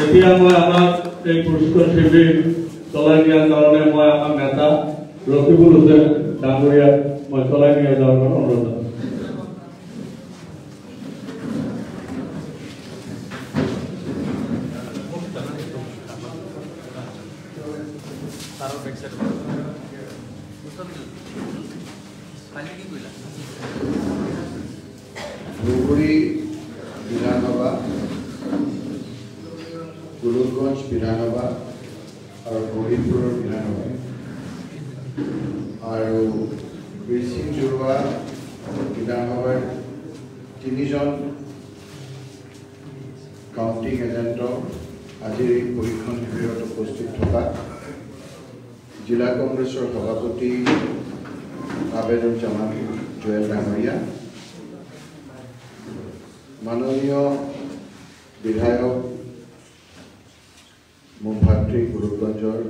এতিয়া মই আমাক এই পুৰস্কাৰ শিবিৰ চলাই নিয়াৰ কাৰণে মই আমাৰ নেতা ৰকিবুল হুছেইন ডাঙৰীয়াক মই চলাই নিয়ে যাওয়াৰ জন্য অনুৰোধ জানাই। ধুবুৰী বিধানসভা, গোলকগঞ্জ বিধানসভা আৰু গৌৰীপুৰৰ বিধানসভা আৰু বীৰসিং জৰুৱা বিধানসভাৰ 3জন কাউন্টিং এজেণ্টক আজিৰ এই পৰীক্ষণ শিবিৰত উপস্থিত থকা জিলা কংগ্ৰেছৰ সভাপতি আবেদুজ্জামান জুৱেল ডাঙৰীয়া, মাননীয় বিধায়ক মোৰ ভাতৃ গোলকগঞ্জৰ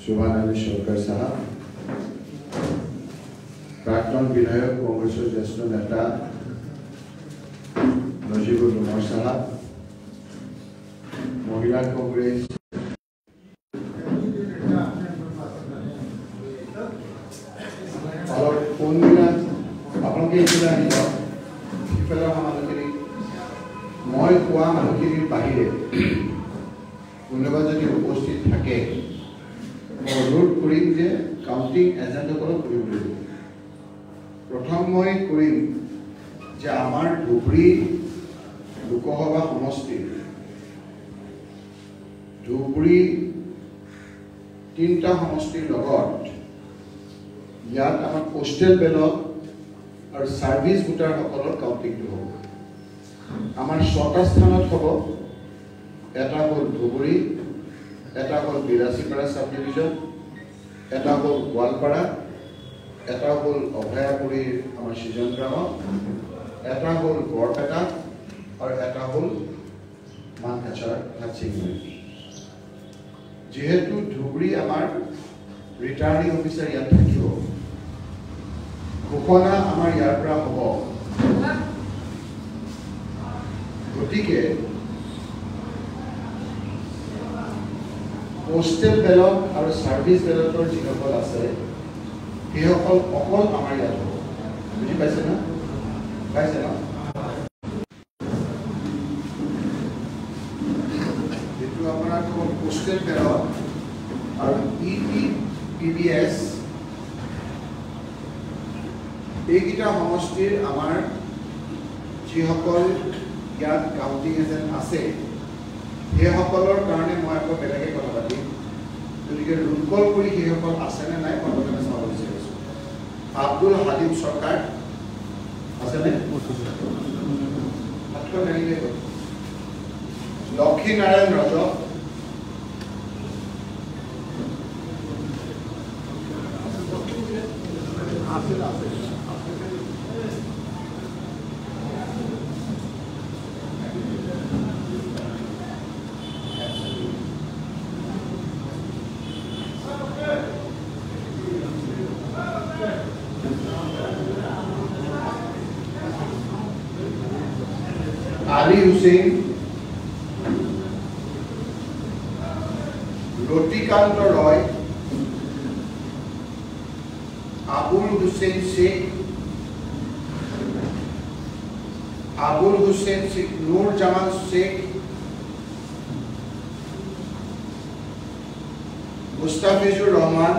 সুভান আলী সরকার সাহেব, প্রাক্তন বিধায়ক কংগ্রেসের জ্যেষ্ঠ নেতা নজিবুল উমর সাহেব, মহিলা কংগ্রেস और কোনবিলাক আপোনালোকে এইবিলাক আনিব সিফালৰ মানুহখিনি মই কোৱা মানুহখিনিৰ বাহিৰে কোনোবা যদি উপস্থিত থাকে অনুৰোধ কৰিম যে কাউন্টিং এজেণ্টসকলক কৰিবলৈ দিব। প্ৰথম মই কৰিম যে আমাৰ ধুবুৰী লোকসভা সমষ্টিৰ ধুবুৰী 3টা সমষ্টিৰ লগত ইয়াত আমাৰ পোষ্টেল বেলট আৰু সাৰ্ভিস ভোটাৰসকলৰ কাউন্টিংটো হ'ব। আমাৰ 6টা স্থানত হ'ব। এটা হ'ল ধুবুৰী, এটা হ'ল বিলাসীপাৰা সাব ডিভিজন, এটা হ'ল গোৱালপাৰা, এটা হ'ল অভয়াপুৰীৰ আমাৰ সিজন গ্ৰামত, এটা হ'ল বৰপেটা আৰু এটা হ'ল মানকাছাৰ হাতচিংগুৰি। যেহেতু ধুবুৰী আমাৰ ৰিটাৰ্নিং অফিচাৰ ইয়াত থাকিব, ঘোষণা আমাৰ ইয়াৰ পৰা হ'ব। গতিকে পোষ্টেল বেলট আৰু সাৰ্ভিস বেলটৰ যিসকল আছে সেইসকল অকল আমাৰ ইয়াত হ'ব। বুজি পাইছে না? পাইছে না? এইটো আপোনাৰ পোষ্টেল বেলট আৰু EPPBS এইকেইটা সমষ্টিৰ আমাৰ যিসকল ইয়াত কাউন্টিং এজেণ্ট আছে সেইসকলৰ কাৰণে মই আকৌ বেলেগে কথা পাতিম। গতিকে ৰোল কল কৰি সেইসকল আছেনে নাই মই প্ৰথমে চাব বিচাৰিছোঁ। আব্দুল হালিম চৰকাৰ আছেনে? লক্ষী নাৰায়ণ ৰজক, আলী হুসেন, লতিকান্ত রয়, আবুল হুসেন শেখ, নূর জামান শেখ, মুস্তাফিজুর রহমান,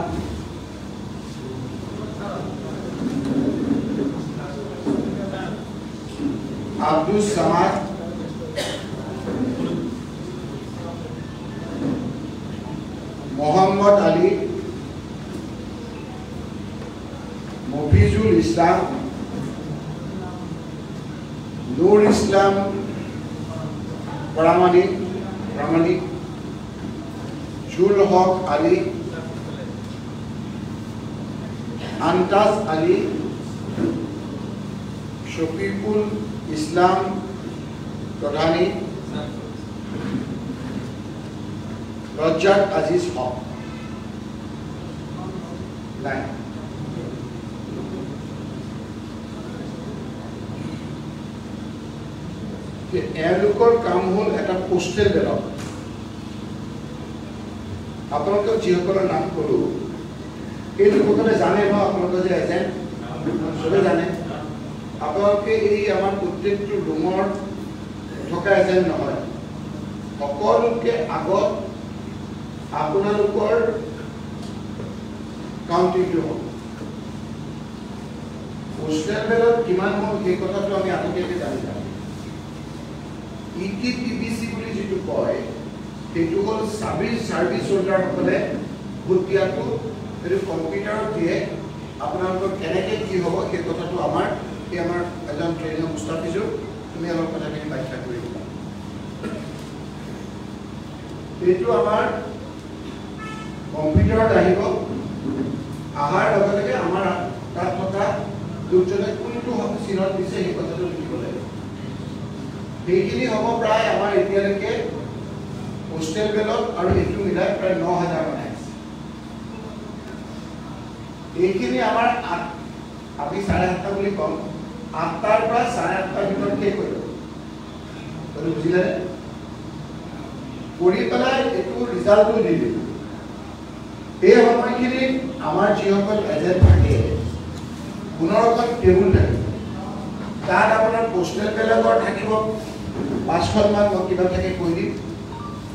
আব্দুল সামাদ, মোহাম্মদ আলী, মফিজুল ইসলাম, নূর ইসলাম প্রামাণিক, জুল হক আলী, আন্তাজ আলী, শফিকুল ইসলাম প্রধানী, রজ্জাক আজিজ হক। নাই যে এওঁলোকৰ কাম হ'ল এটা পোষ্টেল বেলট। আপোনালোকে যিসকলৰ নাম কলো এই লোকসকলে জানে ন আপোনালোকে যে এজেণ্ট চবে জানে। আপোনালোকে এই আমাৰ প্ৰত্যেকটো ৰুমৰ থকা এজেণ্ট নহয়, সকলোকে আগত আপোনালোকৰ কাউণ্টিংটো হ'ব। পোষ্টেল বেলট কিমান হ'ল সেই কথাটো আমি আগতীয়াকৈ জানি যাম। ETPBC বুলি যিটো কয় সেইটো হ'ল চাৰ্ভিচ হোল্ডাৰসকলে ভোট দিয়াটো, সেইটো কম্পিউটাৰত দিয়ে। আপোনালোকৰ কেনেকৈ কি হ'ব সেই কথাটো আমাৰ এজন ট্ৰেইনিং মুস্তাফিজুৰ, তুমি অলপ কথাখিনি ব্যাখ্যা কৰি দিবা। এইটো আমাৰ কম্পিউটাৰত আহিব, অহাৰ লগে লগে আমাৰ তাত থকা লোকজনে কোনটো চিনত দিছে সেই কথাটো লিখিব লাগিব। সেইখিনি হ'ব প্ৰায় আমাৰ এতিয়ালৈকে পোষ্টেল বেলট আৰু এইটো মিলাই প্ৰায় ৯,০০০ মান আছে। এইখিনি আমাৰ আমি ৭:৩০ বুলি কম, ৮টাৰ পৰা ৮:৩০ ভিতৰত শেষ কৰিব বুজিলে। কৰি পেলাই এইটো ৰিজাল্টটো দি দিম। এই সময়খিনিত আমাৰ যিসকল এজেণ্ট থাকে ১৫খন টেবুল থাকিব, তাত আপোনাৰ পোষ্টেল বেলটৰ থাকিব ৫খনমান, মই কিবা থাকে কৈ দিম,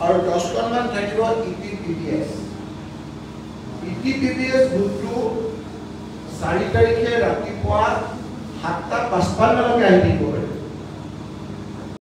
আৰু 10খনমান থাকিব ETPBS। ETPBS ভোটটো ৪ তাৰিখে ৰাতিপুৱা ৭:৫৫ মানলৈকে আহি থাকিব পাৰে।